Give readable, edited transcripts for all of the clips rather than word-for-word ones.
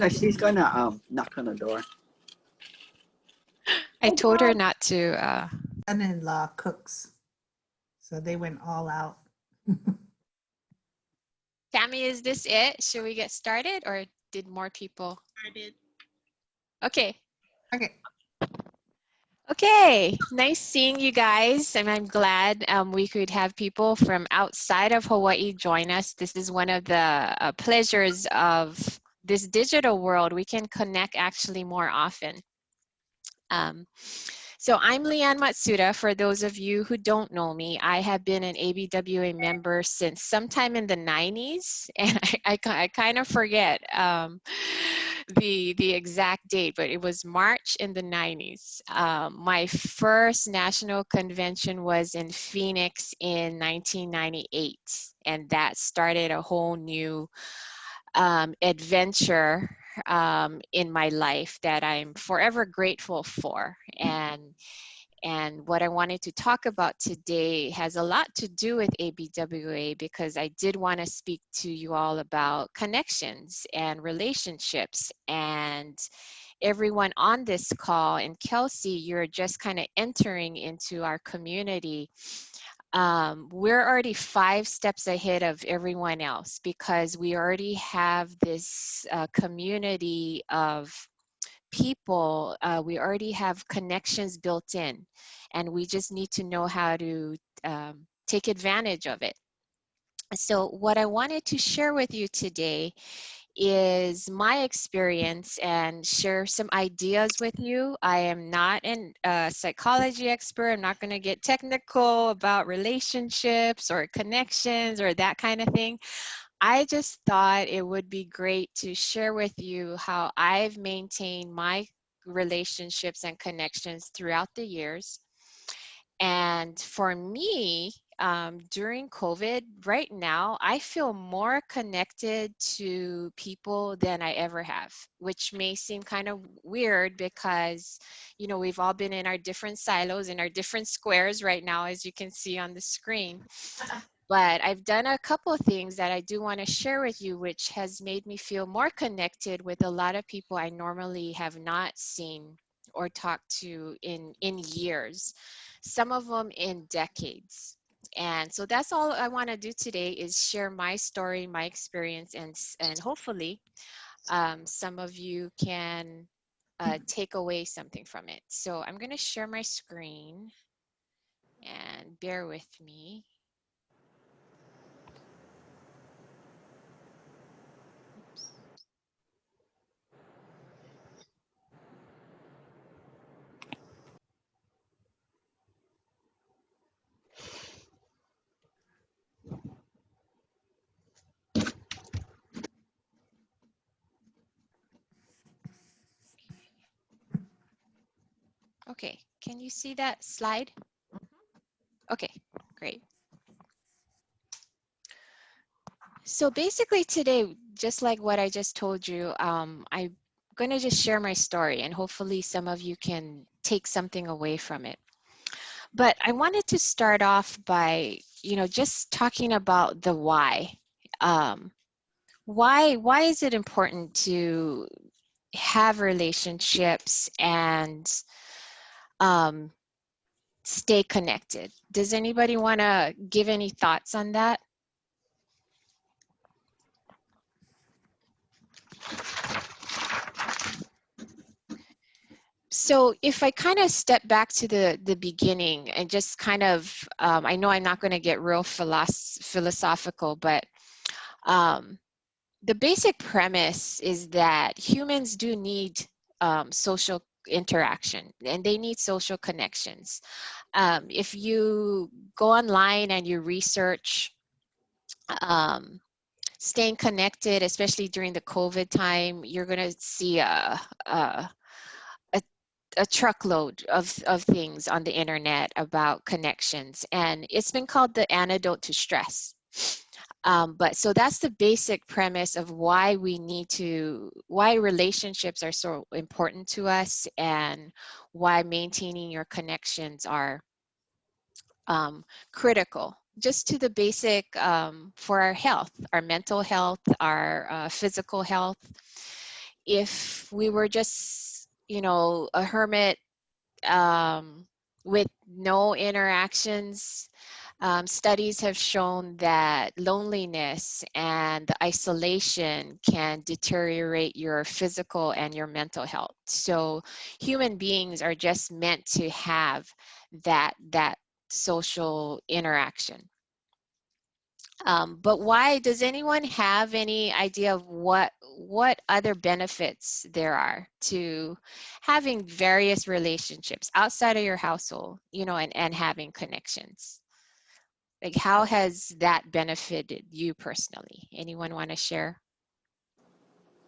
She's gonna knock on the door. I told her not to. Son-in-law cooks, so they went all out. Tammy, is this it? Should we get started, or did more people? Started. Okay. Okay. Okay, nice seeing you guys, and I'm glad we could have people from outside of Hawaii join us. This is one of the pleasures of this digital world. We can connect actually more often. So I'm Leanne Matsuda. For those of you who don't know me, I have been an ABWA member since sometime in the 90s, and I kind of forget the exact date, but it was March in the 90s. My first national convention was in Phoenix in 1998, and that started a whole new adventure in my life that I'm forever grateful for. And what I wanted to talk about today has a lot to do with ABWA, because I did want to speak to you all about connections and relationships. And everyone on this call, and Kelsey, you're just kind of entering into our community. We're already 5 steps ahead of everyone else, because we already have this community of people. We already have connections built in, and we just need to know how to take advantage of it. So what I wanted to share with you today is my experience and share some ideas with you. I am not a psychology expert. I'm not going to get technical about relationships or connections or that kind of thing. I just thought it would be great to share with you how I've maintained my relationships and connections throughout the years. And for me, during COVID, right now, I feel more connected to people than I ever have, which may seem kind of weird because, you know, we've all been in our different silos, in our different squares right now, as you can see on the screen. But I've done a couple of things that I do want to share with you, which has made me feel more connected with a lot of people I normally have not seen or talked to in years, some of them in decades. And so that's all I want to do today, is share my story, my experience, and hopefully some of you can take away something from it. So I'm going to share my screen, and bear with me. Okay, can you see that slide? Okay, great. So basically today, just like what I just told you, I'm going to just share my story, and hopefully some of you can take something away from it. But I wanted to start off by, you know, just talking about the why. Why is it important to have relationships and stay connected? Does anybody want to give any thoughts on that? So if I kind of step back to the beginning and just kind of, I know I'm not going to get real philosophical, but the basic premise is that humans do need social interaction, and they need social connections. If you go online and you research staying connected, especially during the COVID time, you're going to see a truckload of things on the internet about connections, and it's been called the antidote to stress. But so that's the basic premise of why why relationships are so important to us, and why maintaining your connections are critical, just to the basic for our health, our mental health, our physical health. if we were just, you know, a hermit with no interactions, studies have shown that loneliness and isolation can deteriorate your physical and your mental health. So human beings are just meant to have that social interaction. But why, does anyone have any idea of what other benefits there are to having various relationships outside of your household, you know, and having connections? Like, how has that benefited you personally? Anyone want to share?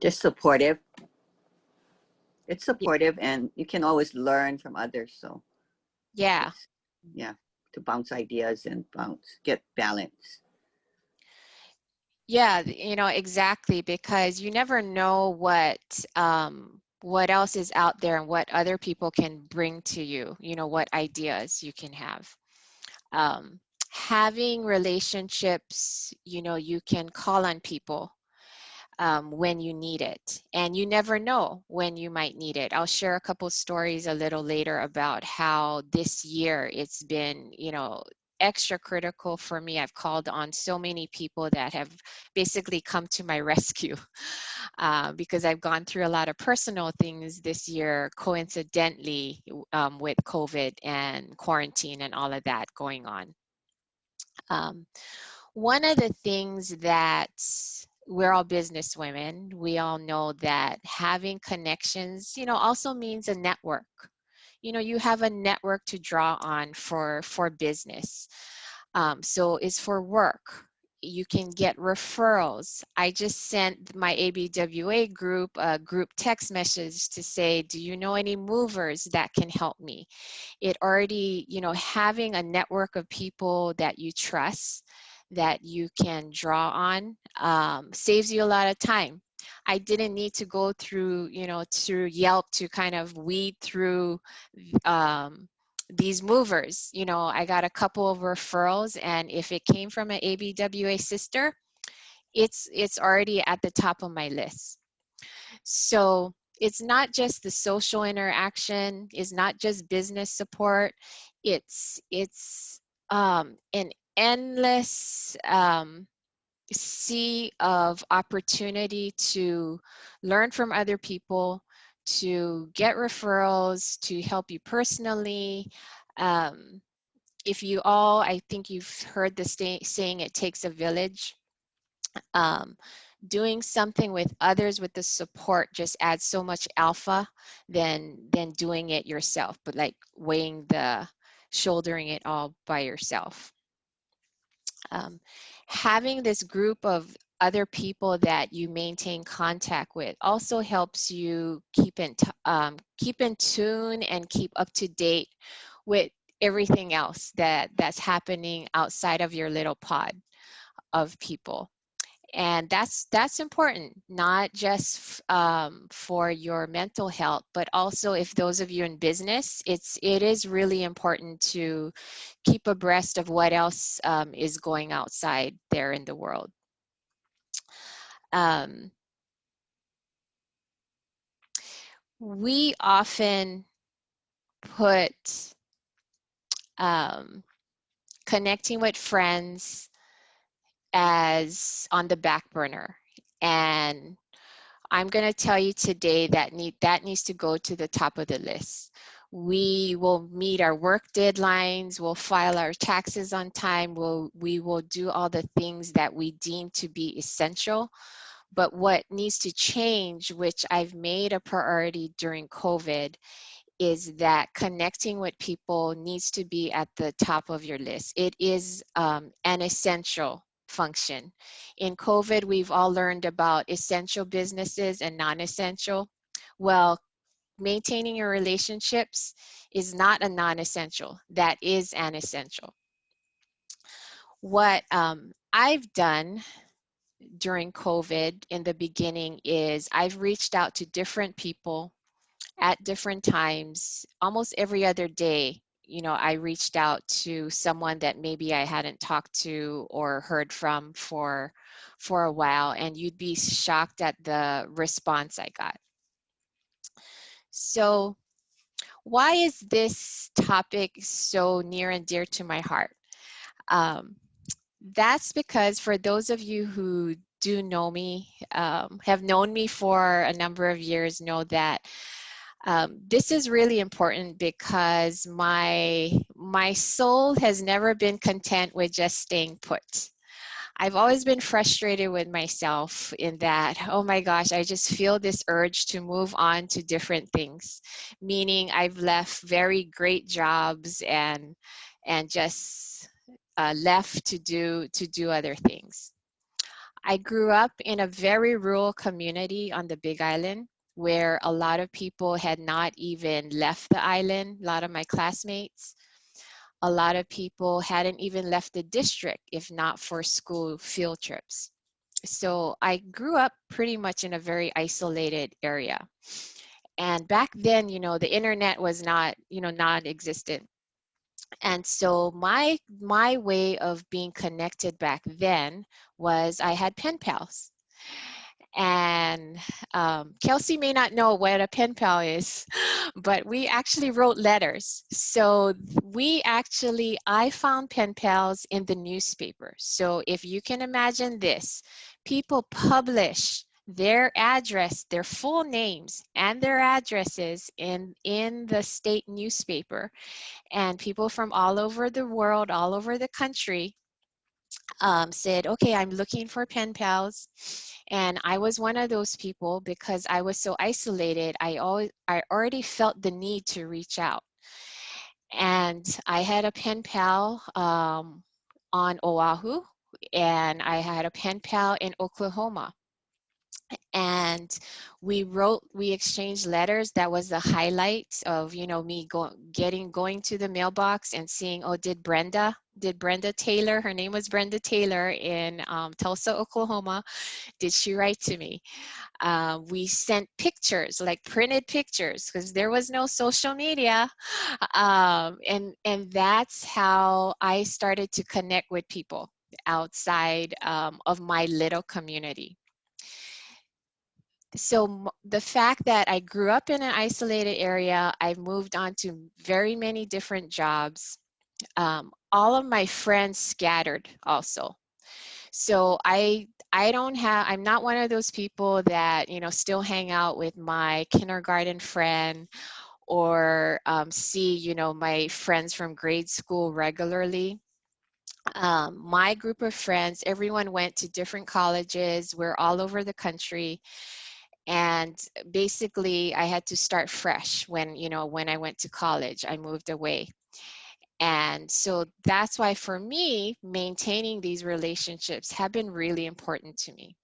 Just supportive. It's Y- supportive, and you can always learn from others. So Yeah. it's, yeah, to bounce ideas and get balance. Yeah, you know, exactly, because you never know what else is out there and what other people can bring to you, you know, what ideas you can have. Um, Having relationships, you know, you can call on people when you need it, and you never know when you might need it. I'll share a couple stories a little later about how this year it's been, you know, extra critical for me. I've called on so many people that have basically come to my rescue because I've gone through a lot of personal things this year, coincidentally, with COVID and quarantine and all of that going on. Um, One of the things that we're all business women, we all know that having connections, you know, also means a network. You know, you have a network to draw on for business. So it's for work. You can get referrals. I just sent my ABWA group a group text message to say, do you know any movers that can help me? It already, you know, having a network of people that you trust, that you can draw on, saves you a lot of time. I didn't need to go through, you know, through Yelp to kind of weed through um, these movers. You know, I got a couple of referrals, and if it came from an ABWA sister, it's already at the top of my list. So it's not just the social interaction, it's not just business support, it's an endless sea of opportunity to learn from other people, to get referrals, to help you personally. Um, if you all, I think you've heard the saying, it takes a village. Um, Doing something with others with the support just adds so much alpha than doing it yourself, but like shouldering it all by yourself. um, Having this group of other people that you maintain contact with also helps you keep in tune and keep up to date with everything else that's happening outside of your little pod of people. And that's important, not just for your mental health, but also if those of you in business, it is really important to keep abreast of what else is going outside there in the world. Um, we often put um, connecting with friends as on the back burner, and I'm going to tell you today that needs to go to the top of the list. We will meet our work deadlines, we'll file our taxes on time, we will do all the things that we deem to be essential. But what needs to change, which I've made a priority during COVID, is that connecting with people needs to be at the top of your list. It is an essential function. In COVID, we've all learned about essential businesses and non-essential. Well, maintaining your relationships is not a non-essential. That is an essential. What I've done during COVID in the beginning is I've reached out to different people at different times, almost every other day, you know, I reached out to someone that maybe I hadn't talked to or heard from for a while, and you'd be shocked at the response I got. So why is this topic so near and dear to my heart? That's because for those of you who do know me, have known me for a number of years, know that this is really important because my soul has never been content with just staying put. I've always been frustrated with myself in that, oh my gosh, I just feel this urge to move on to different things, meaning I've left very great jobs and just left to do other things. I grew up in a very rural community on the Big Island where a lot of people had not even left the island, a lot of my classmates. A lot of people hadn't even left the district if not for school field trips. So I grew up pretty much in a very isolated area. And back then, you know, the internet was not, you know, non-existent. And so my way of being connected back then was I had pen pals. And Kelsey may not know what a pen pal is, but we actually wrote letters. So I found pen pals in the newspaper. So if you can imagine this, people publish their address, their full names and their addresses in the state newspaper. And people from all over the world, all over the country said, okay, I'm looking for pen pals. And I was one of those people because I was so isolated. I already felt the need to reach out. And I had a pen pal on Oahu, and I had a pen pal in Oklahoma. And we exchanged letters. That was the highlight of, you know, me going to the mailbox and seeing, oh, did Brenda Taylor, her name was Brenda Taylor in Tulsa, Oklahoma, did she write to me? We sent pictures, like printed pictures, because there was no social media. And that's how I started to connect with people outside of my little community. So the fact that I grew up in an isolated area, I've moved on to very many different jobs. All of my friends scattered also. So I'm not one of those people that, you know, still hang out with my kindergarten friend or see, you know, my friends from grade school regularly. My group of friends, everyone went to different colleges. We're all over the country. And basically I had to start fresh when I went to college. I moved away. And so that's why for me, maintaining these relationships have been really important to me.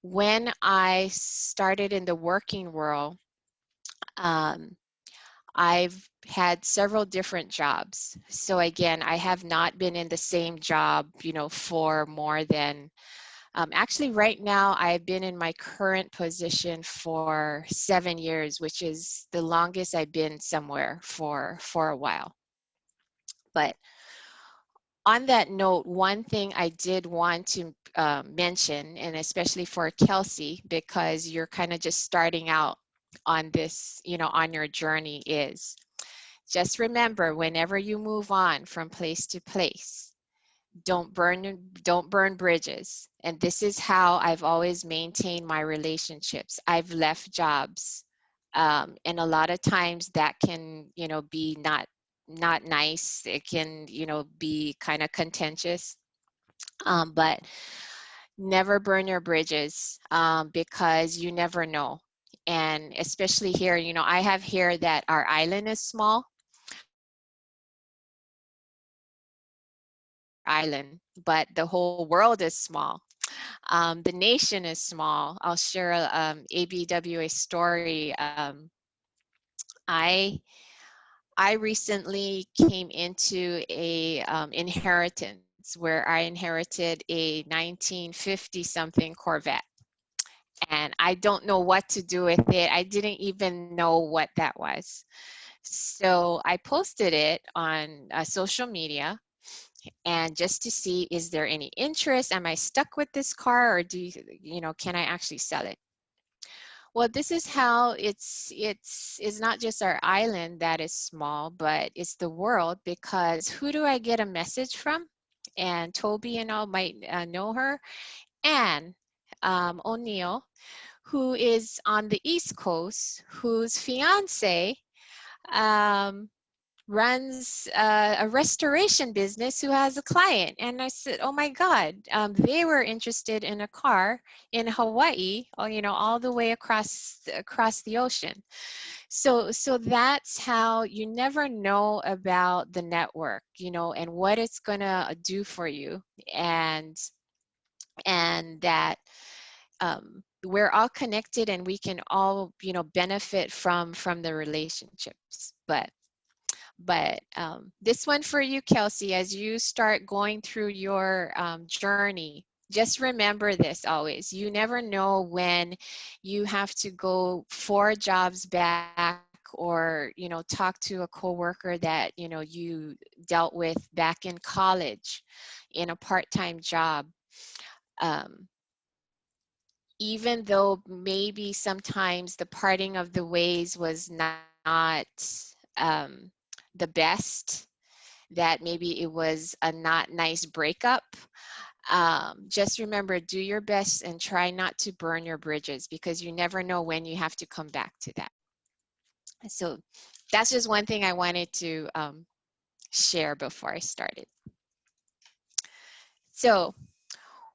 When I started in the working world, I've had several different jobs. So again, I have not been in the same job, you know, for more than actually, right now, I've been in my current position for 7 years, which is the longest I've been somewhere for a while. But on that note, one thing I did want to mention, and especially for Kelsey, because you're kind of just starting out on this, you know, on your journey, is just remember, whenever you move on from place to place, don't burn bridges. And this is how I've always maintained my relationships. I've left jobs, and a lot of times that can, you know, be not nice. It can, you know, be kind of contentious, but never burn your bridges, because you never know. And especially here, you know, I have here that our island is small. Island, but the whole world is small. The nation is small. I'll share a ABWA story. I recently came into a inheritance where I inherited a 1950 something Corvette. And I don't know what to do with it. I didn't even know what that was. So I posted it on social media, and just to see, is there any interest? Am I stuck with this car, or can I actually sell it? Well, this is how it's not just our island that is small, but it's the world, because who do I get a message from? And Toby and all might know her. Anne O'Neill, who is on the East Coast, whose fiance um, runs a restoration business, who has a client. And I said, oh my God, they were interested in a car in Hawaii, all the way across the ocean. So that's how you never know about the network, and what it's gonna do for you, and that we're all connected, and we can all benefit from the relationships. But this one for you, Kelsey, as you start going through your journey, just remember this always. You never know when you have to go 4 jobs back, or talk to a coworker that you dealt with back in college in a part-time job. Even though maybe sometimes the parting of the ways was not the best, that maybe it was a not nice breakup, just remember, do your best and try not to burn your bridges, because you never know when you have to come back to that. So that's just one thing I wanted to share before I started. So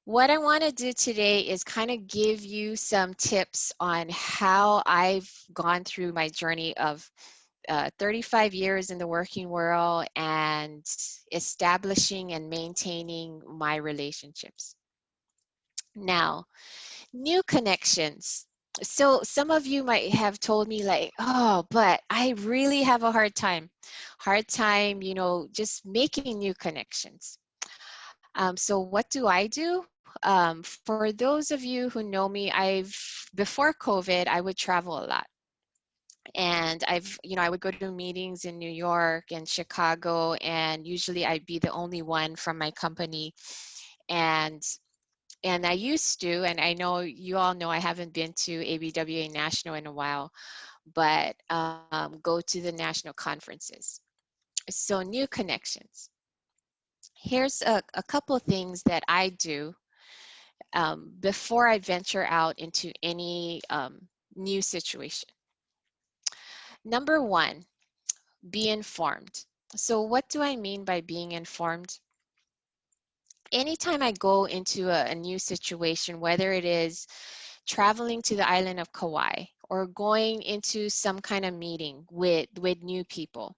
what I want to do today is kind of give you some tips on how I've gone through my journey of 35 years in the working world, and establishing and maintaining my relationships. Now, new connections. So some of you might have told me like, oh, but I really have a hard time, just making new connections. So what do I do? For those of you who know me, before COVID, I would travel a lot. And I would go to meetings in New York and Chicago, and usually I'd be the only one from my company. And I used to, and I know you all know I haven't been to ABWA National in a while, but go to the national conferences. So new connections. Here's a couple of things that I do before I venture out into any new situation. Number 1, be informed. So what do I mean by being informed? Anytime I go into a new situation, whether it is traveling to the island of Kauai or going into some kind of meeting with new people,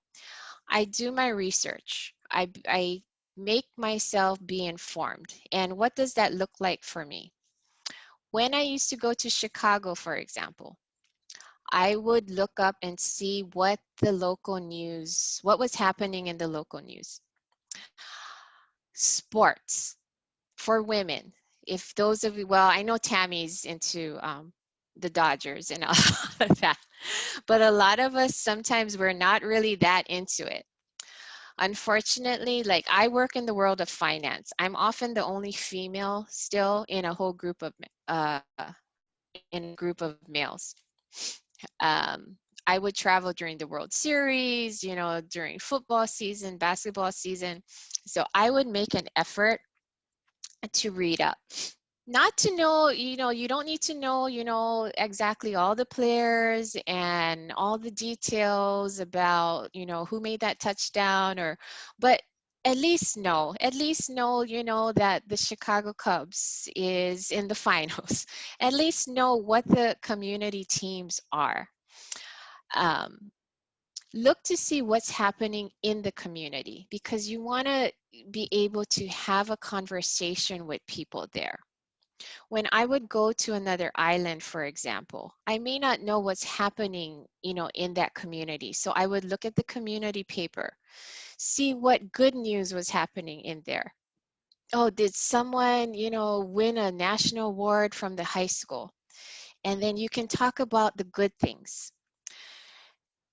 I do my research. I make myself be informed. And what does that look like for me? When I used to go to Chicago, for example, I would look up and see what was happening in the local news. Sports for women. If those of you, well, I know Tammy's into the Dodgers and all of that, but a lot of us, sometimes we're not really that into it. Unfortunately, like I work in the world of finance. I'm often the only female still in a whole group of males. I would travel during the World Series, during football season, basketball season. So I would make an effort to read up. Not to know, you don't need to know, exactly all the players and all the details about, who made that touchdown, but at least know, that the Chicago Cubs is in the finals. At least know what the community teams are. Look to see what's happening in the community, because you want to be able to have a conversation with people there. When I would go to another island, for example, I may not know what's happening, in that community. So I would look at the community paper, see what good news was happening in there. Oh, did someone, win a national award from the high school? And then you can talk about the good things.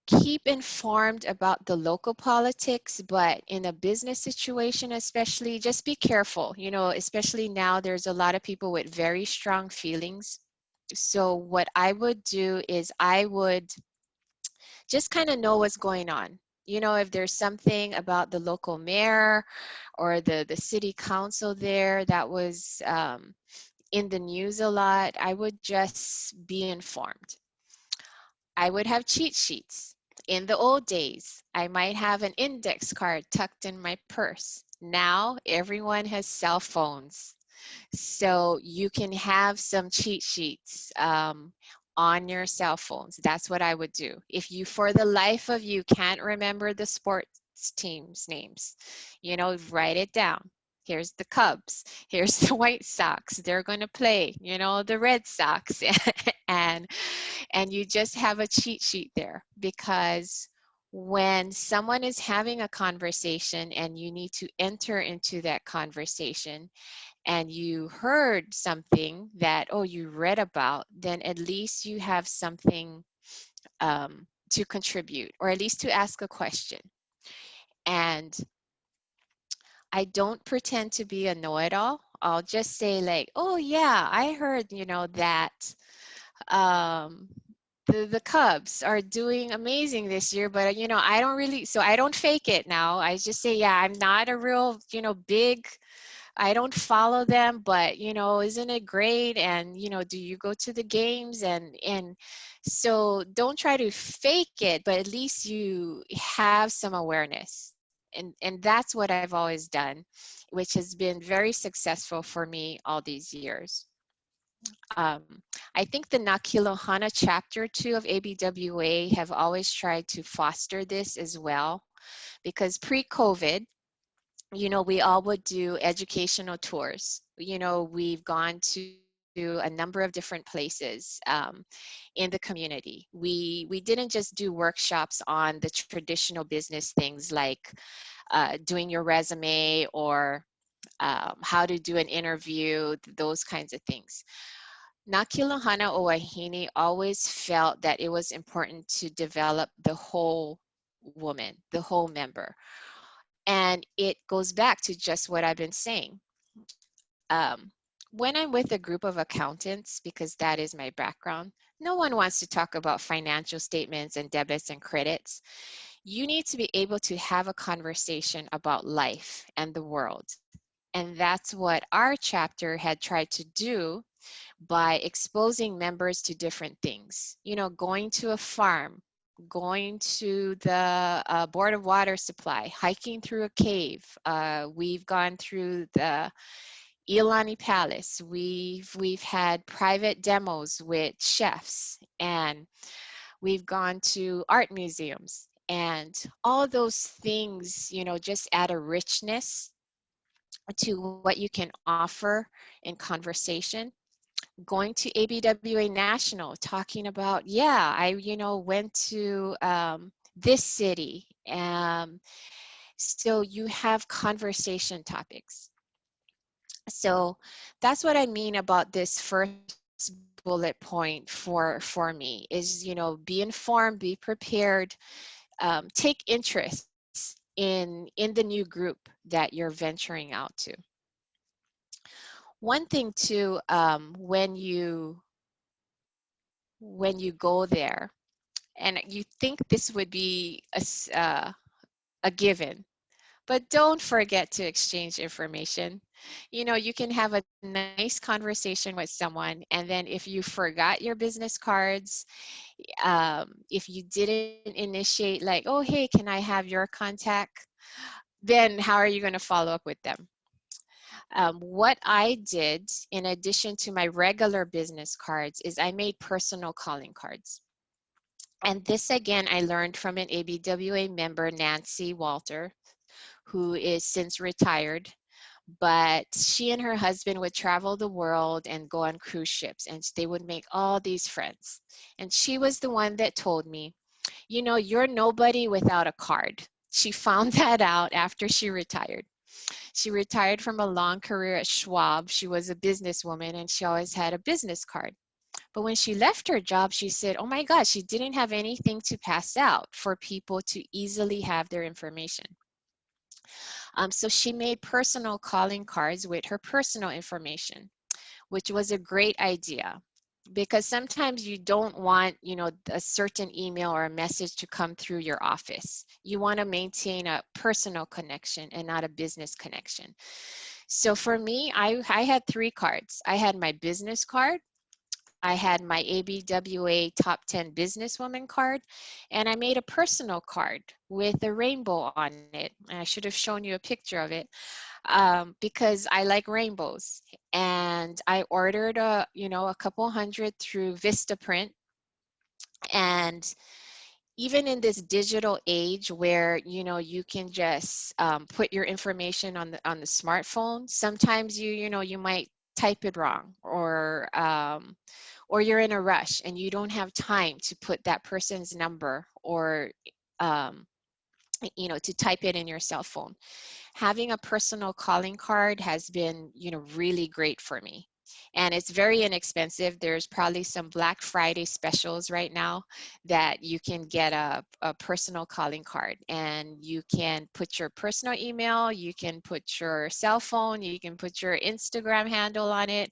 keep informed about the local politics, but in a business situation especially, just be careful. You know, especially now there's a lot of people with very strong feelings. So what I would do is I would just kind of know what's going on. You know, if there's something about the local mayor or the city council there that was in the news a lot, I would just be informed. I would have cheat sheets. In the old days, I might have an index card tucked in my purse. Now, everyone has cell phones. So you can have some cheat sheets on your cell phones. That's what I would do. If you, for the life of you, can't remember the sports teams' names, you know, write it down. Here's the Cubs. Here's the White Sox. They're going to play, you know, the Red Sox. and you just have a cheat sheet there, because when someone is having a conversation and you need to enter into that conversation, and you heard something that, oh, you read about, then at least you have something to contribute, or at least to ask a question. And I don't pretend to be a know-it-all. I'll just say like, oh yeah, I heard, you know, that um, the Cubs are doing amazing this year, but you know, I don't really, so I don't fake it now. I just say, yeah, I'm not a real, you know, big, I don't follow them, but you know, isn't it great? And you know, do you go to the games? And so don't try to fake it, but at least you have some awareness. And that's what I've always done, which has been very successful for me all these years. Um, I think the Nakilohana chapter 2 of ABWA have always tried to foster this as well, because pre-COVID, you know, we all would do educational tours. You know, we've gone to a number of different places in the community. We didn't just do workshops on the traditional business things like doing your resume or how to do an interview, those kinds of things. Nakilohana Owahini always felt that it was important to develop the whole woman, the whole member. And it goes back to just what I've been saying. When I'm with a group of accountants, because that is my background, no one wants to talk about financial statements and debits and credits. You need to be able to have a conversation about life and the world. And that's what our chapter had tried to do by exposing members to different things. You know, going to a farm, going to the Board of Water Supply, hiking through a cave. We've gone through the Iolani Palace. We've had private demos with chefs, and we've gone to art museums. And all those things, you know, just add a richness to what you can offer in conversation. Going to ABWA National, talking about, yeah, I, you know, went to this city. So you have conversation topics. So that's what I mean about this first bullet point for me is, you know, be informed, be prepared, take interest in the new group that you're venturing out to. One thing too, when you go there, and you think this would be a given, but don't forget to exchange information. You know, you can have a nice conversation with someone, and then if you forgot your business cards, if you didn't initiate like, oh, hey, can I have your contact? Then how are you going to follow up with them? What I did, in addition to my regular business cards, is I made personal calling cards. And this, again, I learned from an ABWA member, Nancy Walter, who is since retired. But she and her husband would travel the world and go on cruise ships, and they would make all these friends. And she was the one that told me, you know, you're nobody without a card. She found that out after she retired. She retired from a long career at Schwab. She was a businesswoman, and she always had a business card. But when she left her job, she said, oh my God, she didn't have anything to pass out for people to easily have their information. So she made personal calling cards with her personal information, which was a great idea, because sometimes you don't want, you know, a certain email or a message to come through your office. You want to maintain a personal connection and not a business connection. So for me, I had 3 cards. I had my business card, I had my ABWA Top 10 Businesswoman card, and I made a personal card with a rainbow on it. And I should have shown you a picture of it, because I like rainbows. And I ordered a couple hundred through Vistaprint. And even in this digital age where, you know, you can just put your information on the smartphone, sometimes you might type it wrong, or you're in a rush and you don't have time to put that person's number, or to type it in your cell phone. Having a personal calling card has been, really great for me. And it's very inexpensive. There's probably some Black Friday specials right now that you can get a personal calling card, and you can put your personal email, you can put your cell phone, you can put your Instagram handle on it,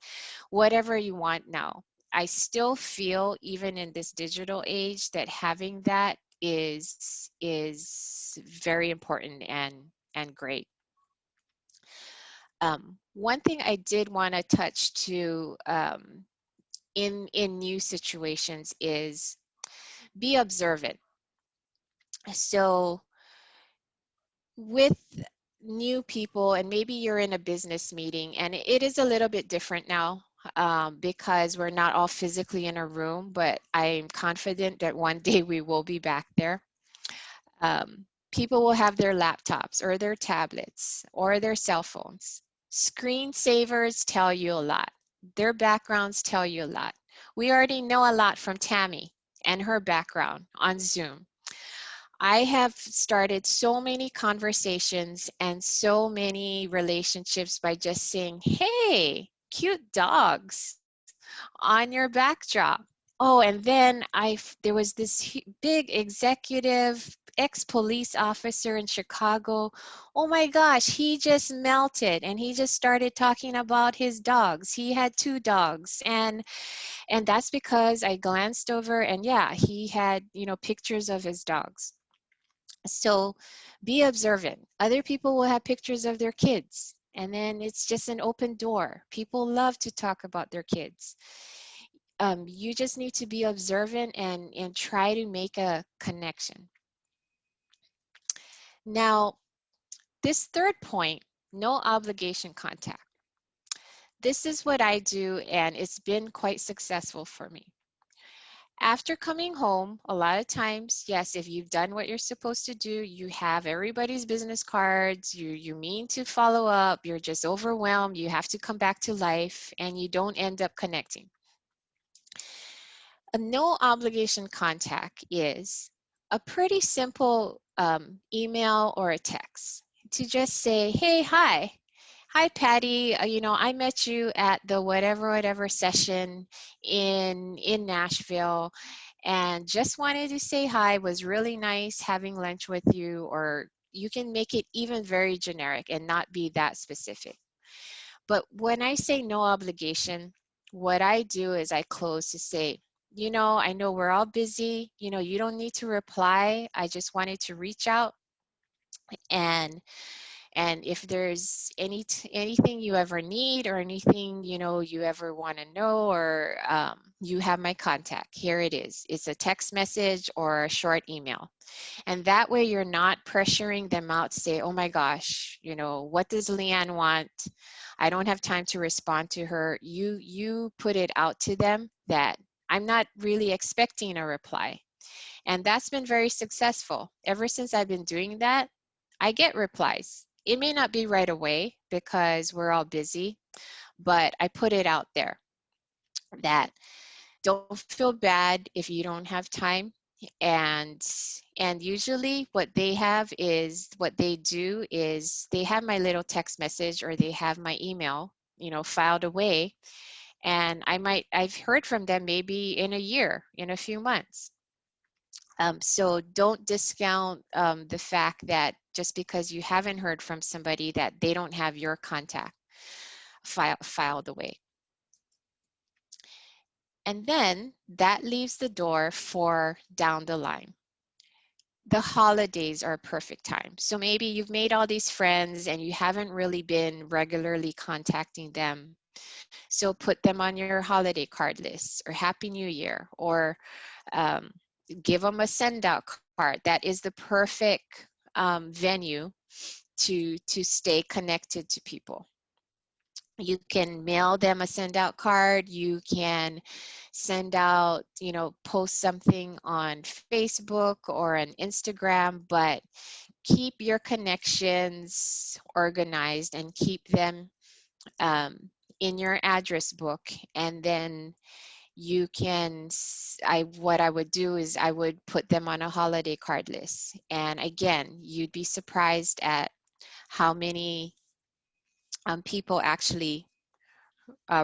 whatever you want now. I still feel, even in this digital age, that having that is very important and great. One thing I did want to touch to in new situations is be observant. So with new people, and maybe you're in a business meeting, and it is a little bit different now, because we're not all physically in a room, but I'm confident that one day we will be back there. People will have their laptops or their tablets or their cell phones. Screensavers tell you a lot. Their backgrounds tell you a lot. We already know a lot from Tammy and her background on Zoom. I have started so many conversations and so many relationships by just saying, hey, cute dogs on your backdrop. Oh, and then there was this big executive, ex-police officer in Chicago. Oh my gosh, he just melted, and he just started talking about his dogs. He had 2 dogs, and that's because I glanced over, and yeah, he had, pictures of his dogs. So be observant. Other people will have pictures of their kids, and then it's just an open door. People love to talk about their kids. You just need to be observant and try to make a connection. Now, this third point, no obligation contact. This is what I do, and it's been quite successful for me. After coming home, a lot of times, yes, if you've done what you're supposed to do, you have everybody's business cards, you mean to follow up, you're just overwhelmed, you have to come back to life, and you don't end up connecting. A no obligation contact is a pretty simple email or a text to just say, hey, hi, Patty, I met you at the whatever session in Nashville, and just wanted to say hi. It was really nice having lunch with you. Or you can make it even very generic and not be that specific. But when I say no obligation, what I do is I close to say, I know we're all busy. You don't need to reply. I just wanted to reach out. And if there's anything you ever need, or anything, you ever want to know, or you have my contact, here it is. It's a text message or a short email. And that way you're not pressuring them out to say, oh my gosh, what does Leanne want? I don't have time to respond to her. You put it out to them that I'm not really expecting a reply. And that's been very successful. Ever since I've been doing that, I get replies. It may not be right away because we're all busy, but I put it out there that don't feel bad if you don't have time. And usually what they do is they have my little text message, or they have my email, filed away. And I've heard from them maybe in a year, in a few months. So don't discount the fact that just because you haven't heard from somebody that they don't have your contact filed away. And then that leaves the door for down the line. The holidays are a perfect time. So maybe you've made all these friends and you haven't really been regularly contacting them. So put them on your holiday card list, or Happy New Year, or give them a send out card. That is the perfect venue to stay connected to people. You can mail them a send out card. You can send out, post something on Facebook or on Instagram, but keep your connections organized and keep them in your address book. And then you can, what I would do is I would put them on a holiday card list. And again, you'd be surprised at how many people actually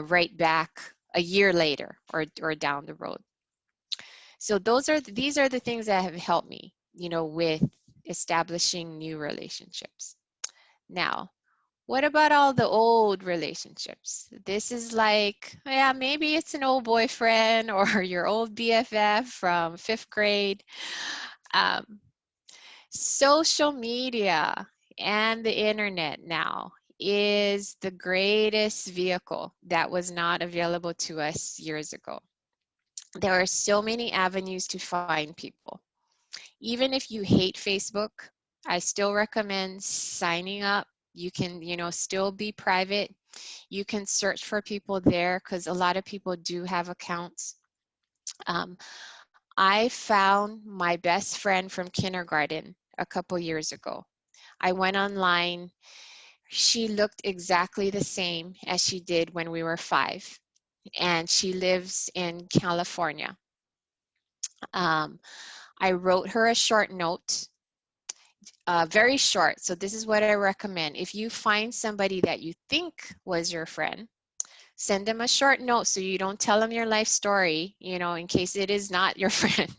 write back a year later or down the road. So these are the things that have helped me, with establishing new relationships. Now, what about all the old relationships? This is like, yeah, maybe it's an old boyfriend or your old BFF from 5th grade. Social media and the internet now is the greatest vehicle that was not available to us years ago. There are so many avenues to find people. Even if you hate Facebook, I still recommend signing up. You can, still be private. You can search for people there because a lot of people do have accounts. I found my best friend from kindergarten a couple years ago. I went online. She looked exactly the same as she did when we were 5, and she lives in California. I wrote her a short note, very short. So this is what I recommend. If you find somebody that you think was your friend, send them a short note so you don't tell them your life story, in case it is not your friend.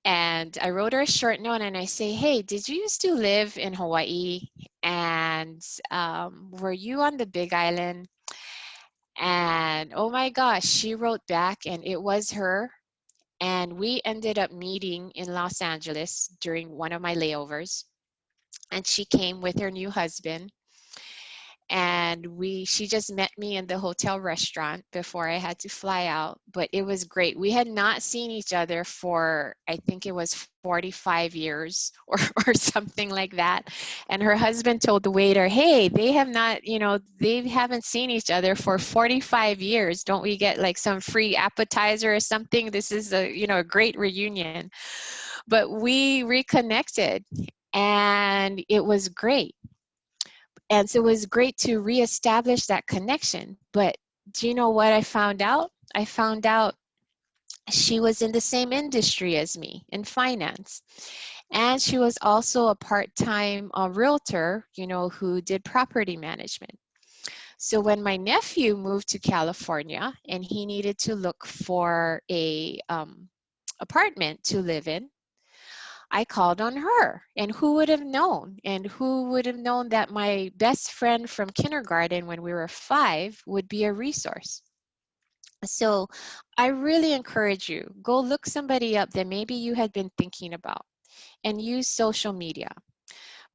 And I wrote her a short note and I say, hey, did you used to live in Hawaii? And were you on the Big Island? And oh my gosh, she wrote back and it was her. And we ended up meeting in Los Angeles during one of my layovers. And she came with her new husband. And she just met me in the hotel restaurant before I had to fly out, but it was great. We had not seen each other for, I think it was 45 years or something like that. And her husband told the waiter, hey, they have not, they haven't seen each other for 45 years. Don't we get like some free appetizer or something? This is a great reunion. But we reconnected and it was great. And so it was great to reestablish that connection. But do you know what I found out? I found out she was in the same industry as me in finance. And she was also a part-time realtor, who did property management. So when my nephew moved to California and he needed to look for a apartment to live in, I called on her, and who would have known? And who would have known that my best friend from kindergarten when we were 5 would be a resource? So I really encourage you, go look somebody up that maybe you had been thinking about and use social media.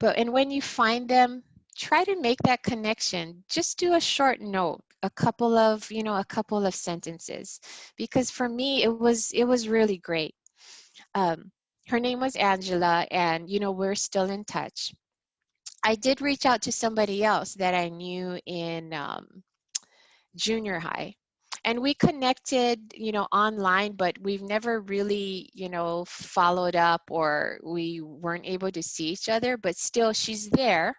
And when you find them, try to make that connection. Just do a short note, a couple of sentences, because for me, it was really great. Her name was Angela, and we're still in touch. I did reach out to somebody else that I knew in junior high, and we connected, online, but we've never really, followed up, or we weren't able to see each other, but still she's there.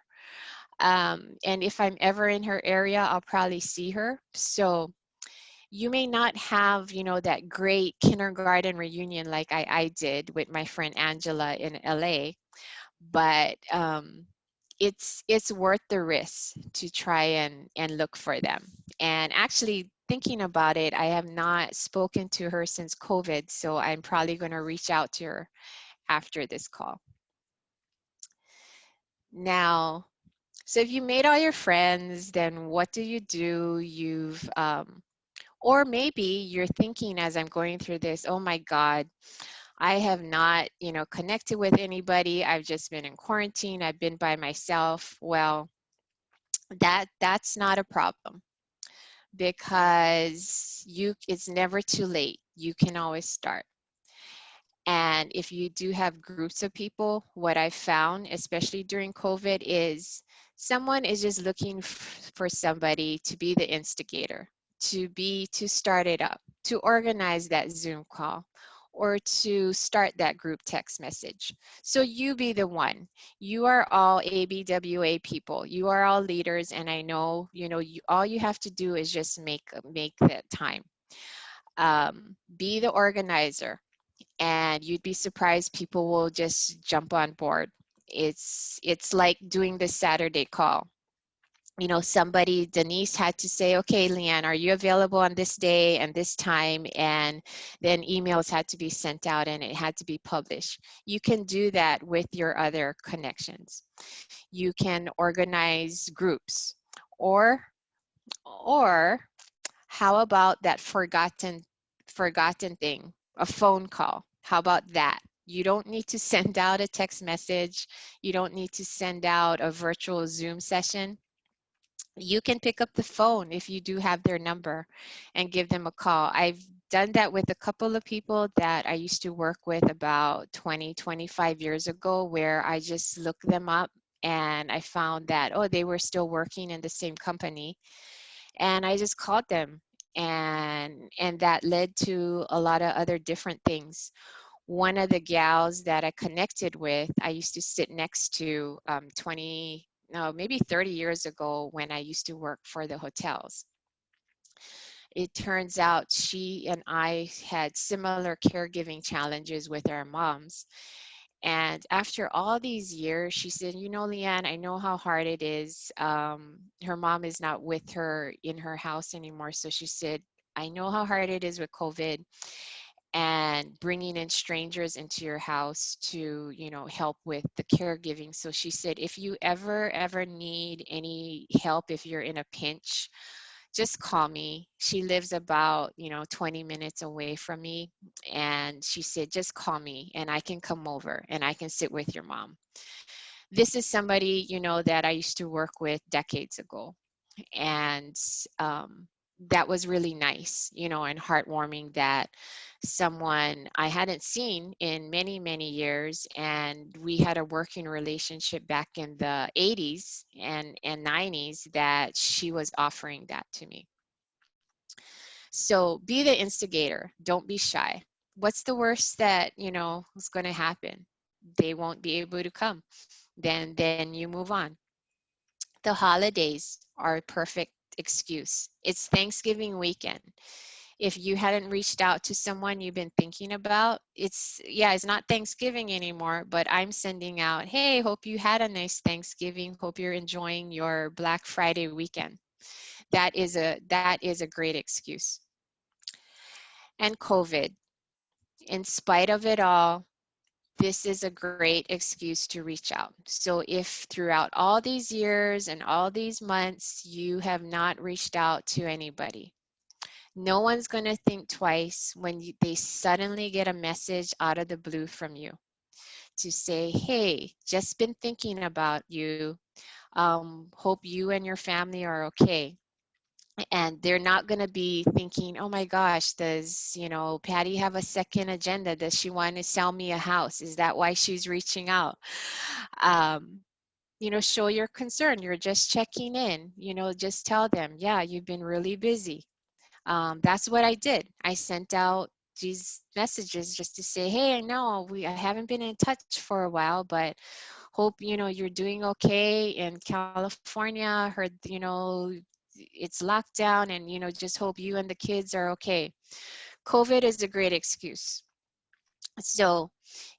And if I'm ever in her area, I'll probably see her. So you may not have, that great kindergarten reunion like I did with my friend Angela in LA, but it's worth the risk to try and look for them. And actually, thinking about it. I have not spoken to her since COVID, so I'm probably going to reach out to her after this call. Now, so if you made all your friends, then what do? You've, or maybe you're thinking as I'm going through this, oh my God, I have not, connected with anybody. I've just been in quarantine. I've been by myself. Well, that's not a problem, because it's never too late. You can always start. And if you do have groups of people, what I've found, especially during COVID, is someone is just looking for somebody to be the instigator, to start it up, to organize that Zoom call, or to start that group text message. So you be the one. You are all ABWA people. You are all leaders, and I know, all you have to do is just make that time. Be the organizer, and you'd be surprised, people will just jump on board. It's like doing the Saturday call. Somebody, Denise, had to say, okay, Leanne, are you available on this day and this time? And then emails had to be sent out and it had to be published. You can do that with your other connections. You can organize groups, or how about that forgotten thing, a phone call? How about that? You don't need to send out a text message. You don't need to send out a virtual Zoom session. You can pick up the phone if you do have their number and give them a call. I've done that with a couple of people that I used to work with about 25 years ago, where I just looked them up and I found that, oh, they were still working in the same company. And I just called them, and that led to a lot of other different things. One of the gals that I connected with, I used to sit next to maybe 30 years ago, when I used to work for the hotels. It turns out she and I had similar caregiving challenges with our moms. And after all these years, she said, Leanne, I know how hard it is. Her mom is not with her in her house anymore. So she said, I know how hard it is with COVID and bringing in strangers into your house to, help with the caregiving. So she said, if you ever need any help, if you're in a pinch, just call me. She lives about, 20 minutes away from me. And she said, just call me and I can come over and I can sit with your mom. This is somebody, that I used to work with decades ago. And that was really nice, and heartwarming, that someone I hadn't seen in many, many years, and we had a working relationship back in the 80s and 90s, that she was offering that to me. So be the instigator. Don't be shy. What's the worst that, is going to happen? They won't be able to come. Then you move on. The holidays are a perfect excuse. It's Thanksgiving weekend. If you hadn't reached out to someone you've been thinking about, it's not Thanksgiving anymore, but I'm sending out, hey, hope you had a nice Thanksgiving. Hope you're enjoying your Black Friday weekend. That is a great excuse. And COVID, in spite of it all, this is a great excuse to reach out. So if throughout all these years and all these months, you have not reached out to anybody, no one's going to think twice when they suddenly get a message out of the blue from you to say, hey, just been thinking about you. Hope you and your family are okay. And they're not going to be thinking, oh my gosh, does, Patty have a second agenda? Does she want to sell me a house? Is that why she's reaching out? Show your concern. You're just checking in, just tell them, yeah, you've been really busy. That's what I did. I sent out these messages just to say, hey, I know I haven't been in touch for a while, but hope, you're doing okay in California. Heard, it's lockdown, and, just hope you and the kids are okay. COVID is a great excuse. So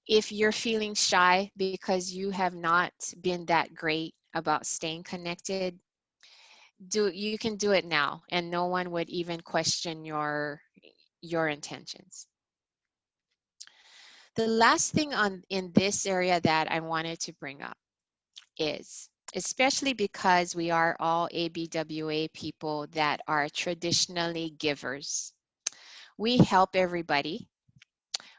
if you're feeling shy because you have not been that great about staying connected, you can do it now, and no one would even question your intentions. The last thing in this area that I wanted to bring up is, especially because we are all ABWA people that are traditionally givers, we help everybody.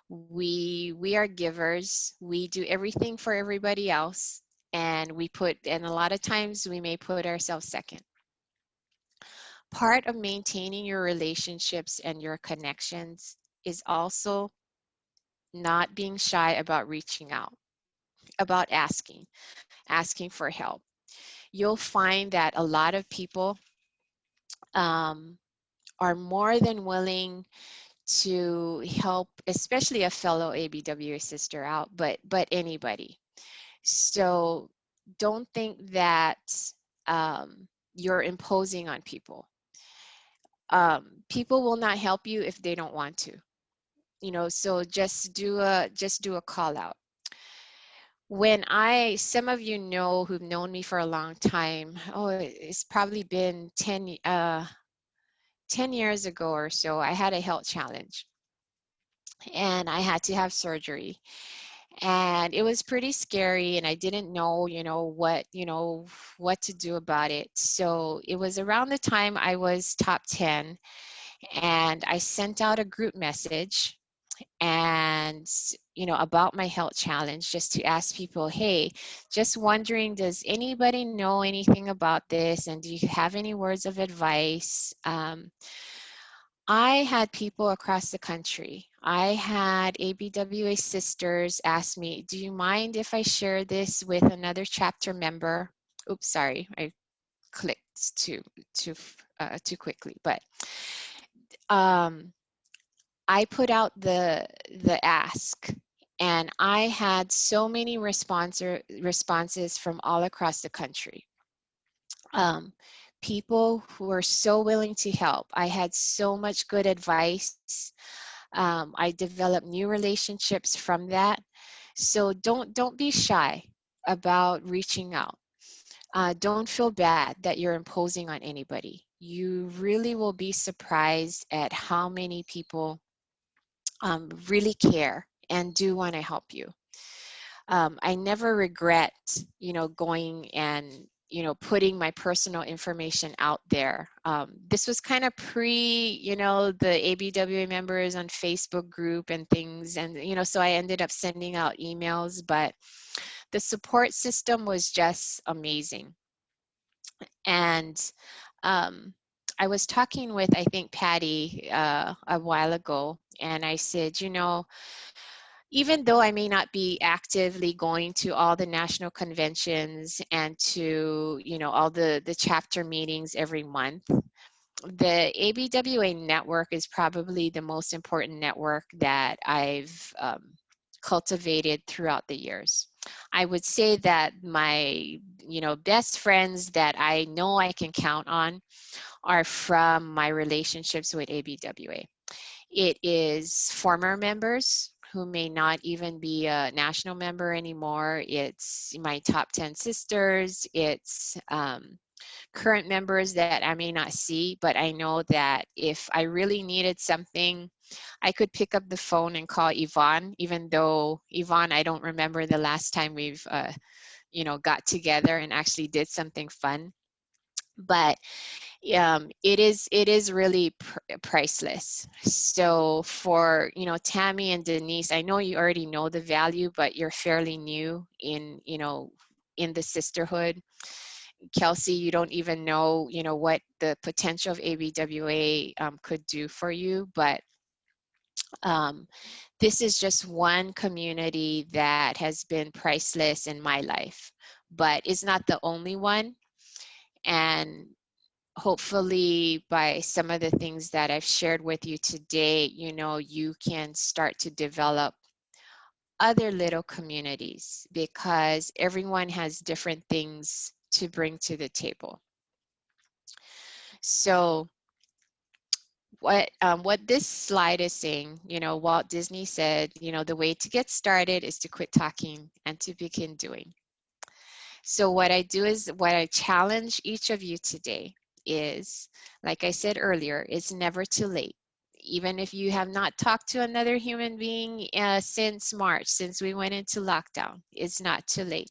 We are givers. We do everything for everybody else, and a lot of times we may put ourselves second. Part of maintaining your relationships and your connections is also not being shy about reaching out, about asking for help. You'll find that a lot of people are more than willing to help, especially a fellow ABWA sister out, but anybody. So don't think that you're imposing on people. People will not help you if they don't want to. So just do a call out. When some of you know who've known me for a long time, it's probably been 10 years ago or so, I had a health challenge and I had to have surgery. And it was pretty scary, and I didn't know, what to do about it. So it was around the time I was top 10, and I sent out a group message and about my health challenge, just to ask people, hey, just wondering, does anybody know anything about this, and do you have any words of advice? I had people across the country. I had ABWA sisters ask me, do you mind if I share this with another chapter member? Oops, sorry, I clicked too quickly, but I put out the ask, and I had so many responses from all across the country. People who were so willing to help. I had so much good advice. I developed new relationships from that. So don't be shy about reaching out. Don't feel bad that you're imposing on anybody. You really will be surprised at how many people really care and do want to help you. I never regret, going and, putting my personal information out there. This was kind of pre, the ABWA members on Facebook group and things. And, so I ended up sending out emails, but the support system was just amazing. And I was talking with, I think, Patty a while ago, and I said, even though I may not be actively going to all the national conventions and to, all the chapter meetings every month, the ABWA network is probably the most important network that I've cultivated throughout the years. I would say that my, best friends that I know I can count on are from my relationships with ABWA. It is former members who may not even be a national member anymore. It's my top 10 sisters. It's current members that I may not see, but I know that if I really needed something, I could pick up the phone and call Yvonne, even though Yvonne, I don't remember the last time we've, got together and actually did something fun. But it is really priceless. So for, Tammy and Denise, I know you already know the value, but you're fairly new in, in the sisterhood. Kelsey, you don't even know, what the potential of ABWA could do for you, but this is just one community that has been priceless in my life, but it's not the only one. And hopefully by some of the things that I've shared with you today, you can start to develop other little communities, because everyone has different things to bring to the table. So what this slide is saying, Walt Disney said, the way to get started is to quit talking and to begin doing. So what I do is, what I challenge each of you today is, like I said earlier, it's never too late. Even if you have not talked to another human being since March, since we went into lockdown, it's not too late.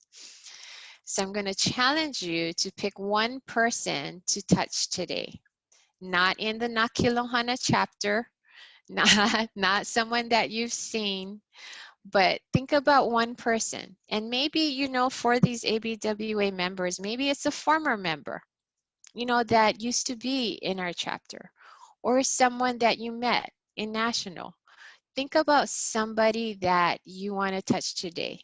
So I'm going to challenge you to pick one person to touch today. Not in the Nakilohana chapter, not someone that you've seen, but think about one person. And maybe, you know, for these ABWA members, maybe it's a former member, you know, that used to be in our chapter, or someone that you met in National. Think about somebody that you want to touch today.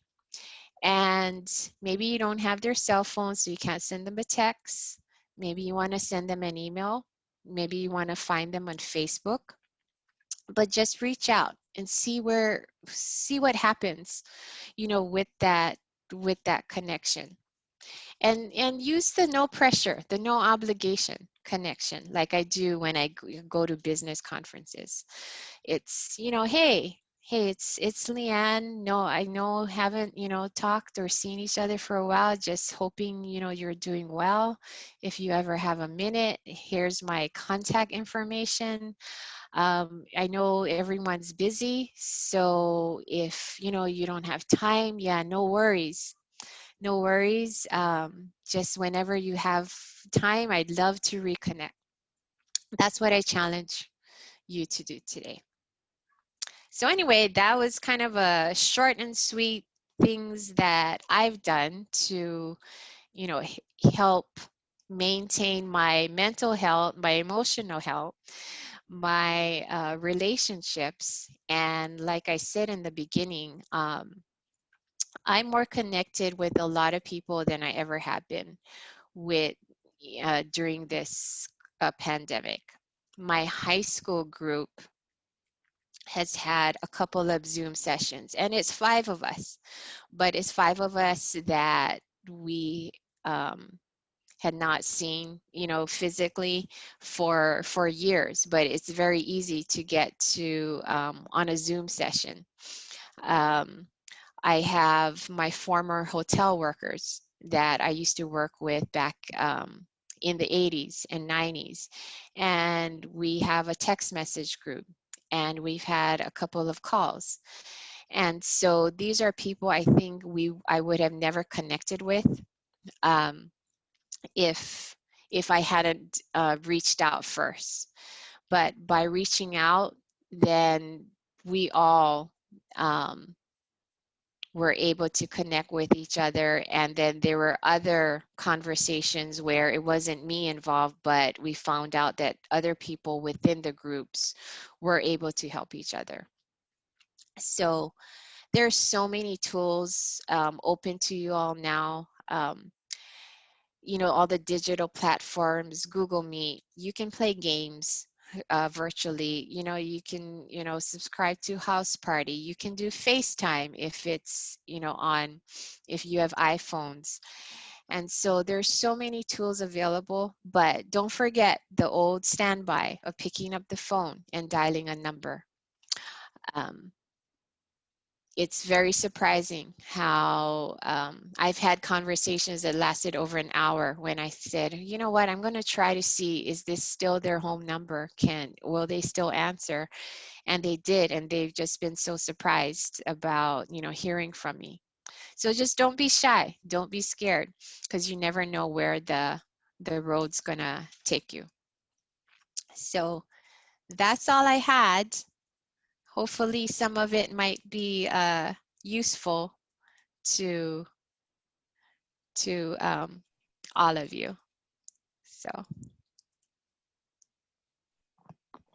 And maybe you don't have their cell phone, so you can't send them a text. Maybe you want to send them an email. Maybe you want to find them on Facebook. But just reach out and see what happens, you know, with that connection. And use the no pressure, the no obligation connection, like I do when I go to business conferences. It's, you know, hey, it's Leanne. No, I know haven't, you know, talked or seen each other for a while. Just hoping, you know, you're doing well. If you ever have a minute, here's my contact information. I know everyone's busy, so if, you know, you don't have time, yeah, no worries. No worries. Just whenever you have time, I'd love to reconnect. That's what I challenge you to do today. So anyway, that was kind of a short and sweet things that I've done to, you know, help maintain my mental health, my emotional health, my relationships. And like I said in the beginning, I'm more connected with a lot of people than I ever have been with during this pandemic. My high school group has had a couple of Zoom sessions, and it's 5 of us, but it's 5 of us that we had not seen, you know, physically for years, but it's very easy to get to on a Zoom session. I have my former hotel workers that I used to work with back in the 80s and 90s. And we have a text message group, and we've had a couple of calls. And so these are people I think I would have never connected with if I hadn't reached out first. But by reaching out, then we all were able to connect with each other. And then there were other conversations where it wasn't me involved, but we found out that other people within the groups were able to help each other. So there's so many tools open to you all now. You know, all the digital platforms, Google Meet, you can play games virtually. You know, you can, you know, subscribe to House Party. You can do FaceTime if it's, you know, on, if you have iPhones. And so there's so many tools available, but don't forget the old standby of picking up the phone and dialing a number. It's very surprising how I've had conversations that lasted over an hour when I said, you know what, I'm going to try to see, is this still their home number? Will they still answer? And they did, and they've just been so surprised about, you know, hearing from me. So just don't be shy, don't be scared, because you never know where the road's going to take you. So that's all I had. Hopefully some of it might be useful to all of you. So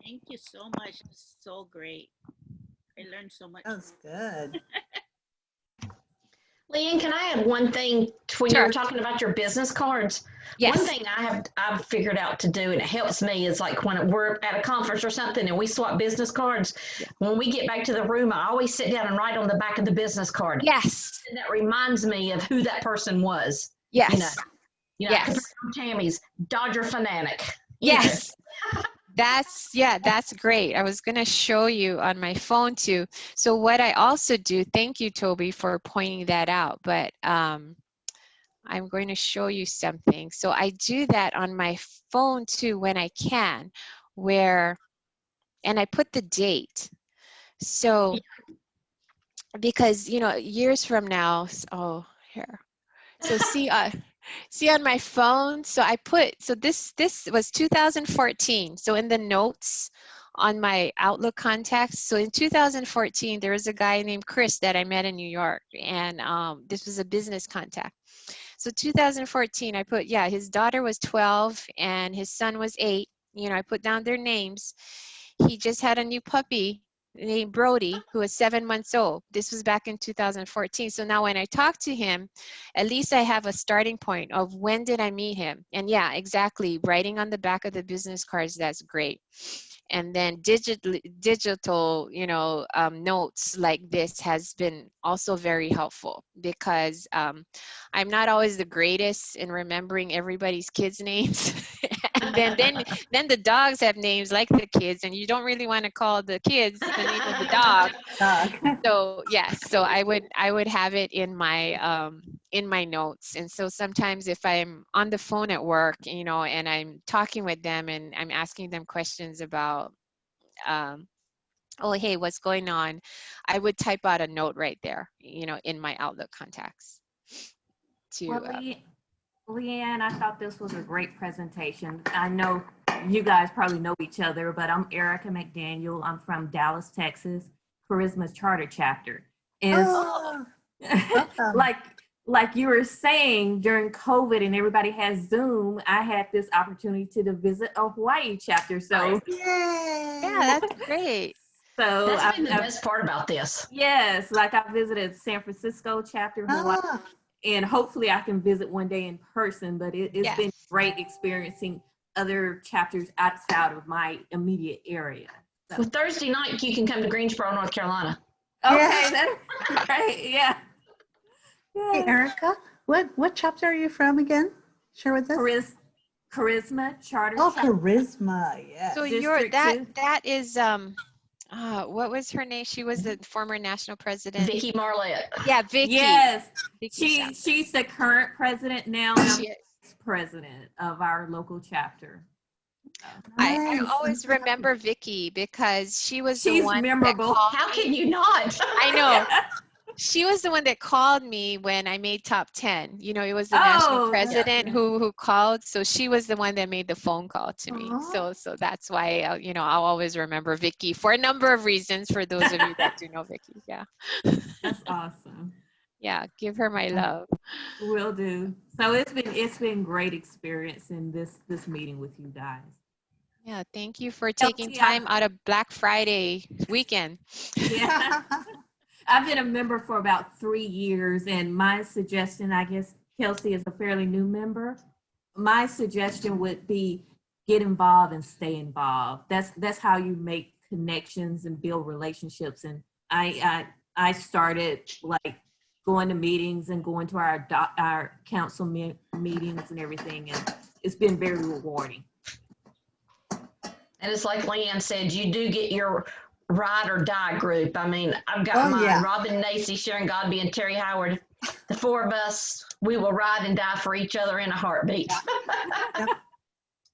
Thank you so much. So great. I learned so much. That was good. Leanne, can I add one thing to when you Sure. were talking about your business cards? yes. One thing I've figured out to do, and it helps me, is like when we're at a conference or something and we swap business cards, when we get back to the room, I always sit down and write on the back of the business card. Yes. And that reminds me of who that person was. Yes. You know, Yes. Tammy's Dodger fanatic. You know. Yes. That's great. I was going to show you on my phone too. So what I also do, thank you, Toby, for pointing that out. But I'm going to show you something. So I do that on my phone too when I can, and I put the date. So, because, years from now, here. So see on my phone, so this was 2014. So in the notes on my Outlook contacts, so in 2014, there was a guy named Chris that I met in New York, and this was a business contact. So 2014, I put, his daughter was 12 and his son was 8. I put down their names. He just had a new puppy named Brody, who was 7 months old. This was back in 2014. So now when I talk to him, at least I have a starting point of when did I meet him? And yeah, exactly. Writing on the back of the business cards, that's great. And then digital, notes like this has been also very helpful, because I'm not always the greatest in remembering everybody's kids' names. And then the dogs have names like the kids, and you don't really want to call the kids the name of the dog. So yes, so I would have it in my notes. And so sometimes if I'm on the phone at work, and I'm talking with them and I'm asking them questions about, oh hey, what's going on, I would type out a note right there, in my Outlook contacts. Well, Leanne, I thought this was a great presentation. I know you guys probably know each other, but I'm Erica McDaniel. I'm from Dallas, Texas. Charisma's charter chapter is like you were saying, during COVID and everybody has Zoom, I had this opportunity to visit a Hawaii chapter. So yeah, that's great. So that's been the best part about this. Yes, like I visited San Francisco chapter, Hawaii. And hopefully I can visit one day in person, but it's been great experiencing other chapters outside of my immediate area. So. Well, Thursday night, you can come to Greensboro, North Carolina. Okay, that's great. Yeah. Hey, Erica, what chapter are you from again? Share with us. Charisma Charter. Oh, chapter. Charisma, yes. So that is what was her name? She was the former national president. Vicky Marlette. Yeah, Vicky. Yes, Vicky she's the current president now. I'm president of our local chapter. I always remember Vicky because she's the one memorable. How can you not? I know. She was the one that called me when I made top 10. It was the national president who called. So she was the one that made the phone call to me. So that's why, I'll always remember Vicky for a number of reasons, for those of you that do know Vicky. Yeah. That's awesome. Yeah. Give her my love. Will do. So it's been great experience in this meeting with you guys. Yeah. Thank you for taking time out of Black Friday weekend. Yeah. I've been a member for about 3 years, and my suggestion, I guess Kelsey is a fairly new member. My suggestion would be get involved and stay involved. That's how you make connections and build relationships. And I started like going to meetings and going to our council meetings and everything, and it's been very rewarding. And it's like Leanne said, you do get your ride or die group. I mean, I've got mine, Robin Nacy, Sharon Godby, and Terry Howard. The 4 of us, we will ride and die for each other in a heartbeat. Yep.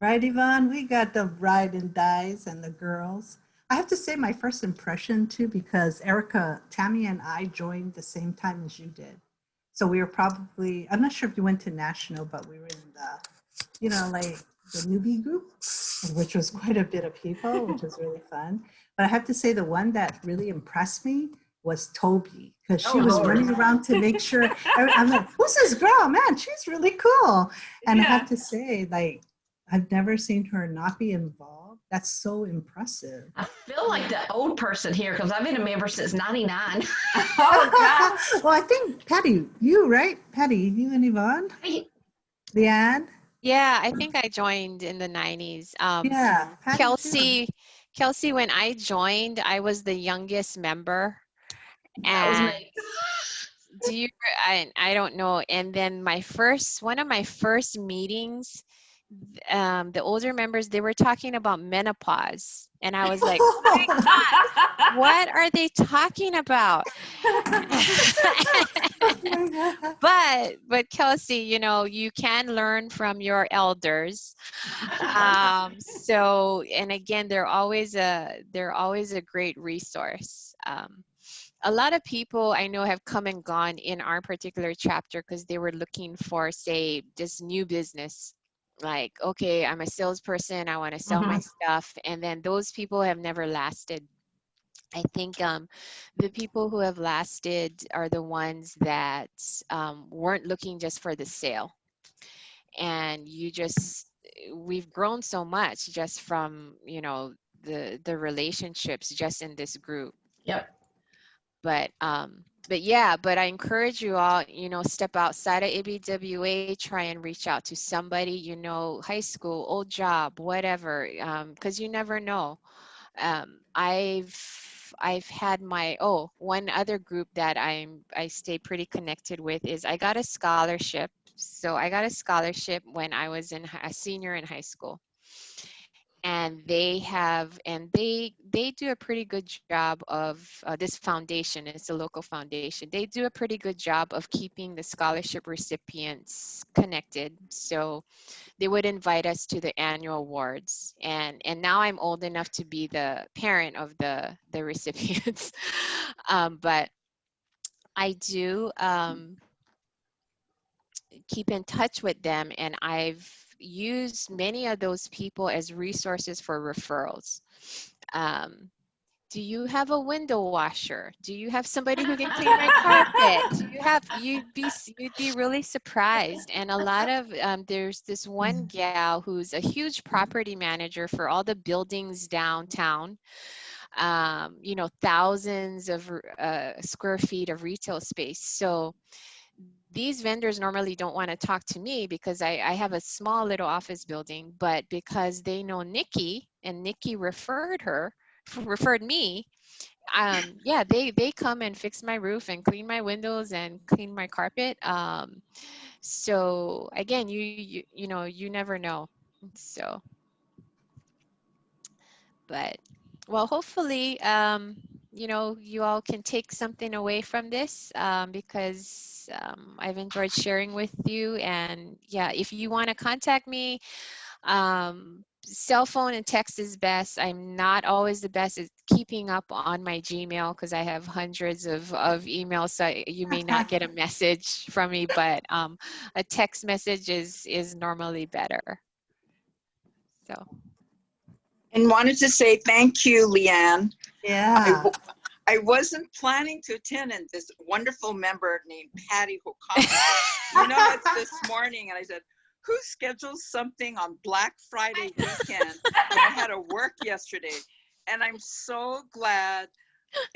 Right, Yvonne? We got the ride and dies and the girls. I have to say my first impression too, because Erica, Tammy, and I joined the same time as you did. So we were probably, I'm not sure if you went to national, but we were in the, like the newbie group, which was quite a bit of people, which was really fun. But I have to say the one that really impressed me was Toby, because she was running around to make sure. I'm like, who's this girl? Man, she's really cool. And I have to say, like, I've never seen her not be involved. That's so impressive. I feel like the old person here because I've been a member since '99. Oh, well, I think Patty, you, right? Patty, you and Yvonne? Leanne? Yeah, I think I joined in the 90s. Yeah. Patty Kelsey, when I joined, I was the youngest member. That was me. I don't know. And then one of my first meetings, the older members, they were talking about menopause. And I was like, oh my God, what are they talking about? But Kelsey, you know, you can learn from your elders. So, and again, they're always a great resource. A lot of people I know have come and gone in our particular chapter because they were looking for, say, this new business. Like, okay, I'm a salesperson, I want to sell my stuff. And then those people have never lasted. I think the people who have lasted are the ones that weren't looking just for the sale. And we've grown so much just from, you know, the relationships just in this group. Yep. But I encourage you all, you know, step outside of ABWA, try and reach out to somebody, you know, high school, old job, whatever, because you never know. I've had one other group that I stay pretty connected with is I got a scholarship. So I got a scholarship when I was a senior in high school. And they do a pretty good job of this foundation. It's a local foundation. They do a pretty good job of keeping the scholarship recipients connected. So they would invite us to the annual awards. And now I'm old enough to be the parent of the recipients. But I do keep in touch with them, and I've used many of those people as resources for referrals. Do you have a window washer? Do you have somebody who can clean my carpet? You'd be really surprised. And a lot of, there's this one gal who's a huge property manager for all the buildings downtown. You know, thousands of square feet of retail space. So these vendors normally don't want to talk to me because I have a small little office building, but because they know Nikki and Nikki referred me, yeah, they come and fix my roof and clean my windows and clean my carpet. So again, you know, you never know. So, but well, hopefully, you know, you all can take something away from this because I've enjoyed sharing with you. And yeah, if you want to contact me, cell phone and text is best. I'm not always the best at keeping up on my Gmail because I have hundreds of emails, so you may not get a message from me, but a text message is normally better. So. And wanted to say thank you, Leanne. Yeah. I wasn't planning to attend, and this wonderful member named Patty who commented, you know, it's this morning, and I said, who schedules something on Black Friday weekend when I had to work yesterday? And I'm so glad,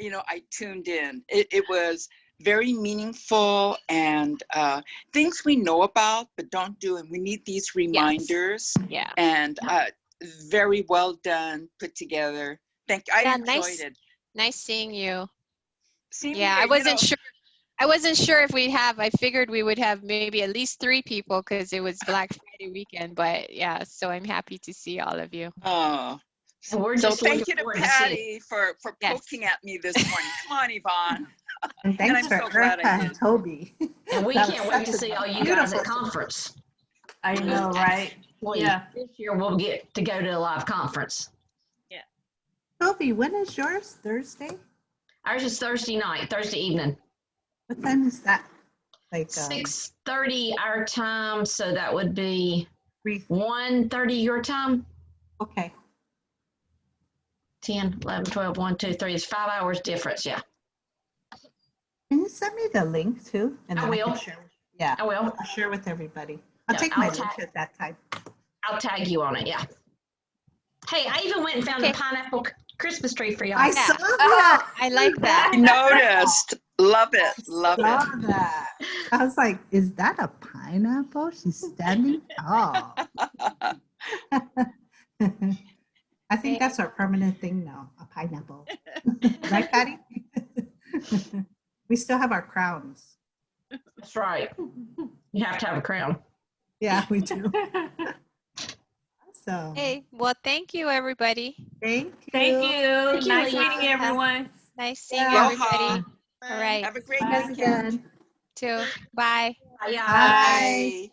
you know, I tuned in. It was very meaningful, and things we know about but don't do, and we need these reminders. Yes. Yeah. And very well done, put together. Thank you. I enjoyed it. Nice seeing you. Yeah, I wasn't sure. I wasn't sure if we'd have. I figured we would have maybe at least 3 people because it was Black Friday weekend. But yeah, so I'm happy to see all of you. Oh, so thank you to Patty for poking at me this morning. Come on, Yvonne. And thanks for Erica and Toby. And we can't wait to see all you guys at conference. I know, right? Yeah. This year we'll get to go to a live conference. Yeah. Toby, when is yours? Thursday? Ours is Thursday night, Thursday evening. What time is that? Like 6:30 our time, so that would be 1:30 your time. Okay. 10, 11, 12, 1, 2, 3. It's 5 hours difference, yeah. Can you send me the link too? And I will. Yeah, I will. I'll share with everybody. I'll take my lunch at that time. I'll tag you on it, yeah. Hey, I even went and found a pineapple Christmas tree for y'all. I saw that. I like that. I noticed. Love it. Love it. That. I was like, is that a pineapple? She's standing tall. I think that's our permanent thing now, a pineapple. Right, Patty? We still have our crowns. That's right. You have to have a crown. Yeah, we do. So Hey, well, thank you, everybody. thank you. Thank you. you, Nice Lisa. meeting everyone. Nice seeing Yeah. everybody. Aloha. All right. Have a great Bye weekend. again. Too. Bye. Bye, y'all. Bye. Bye.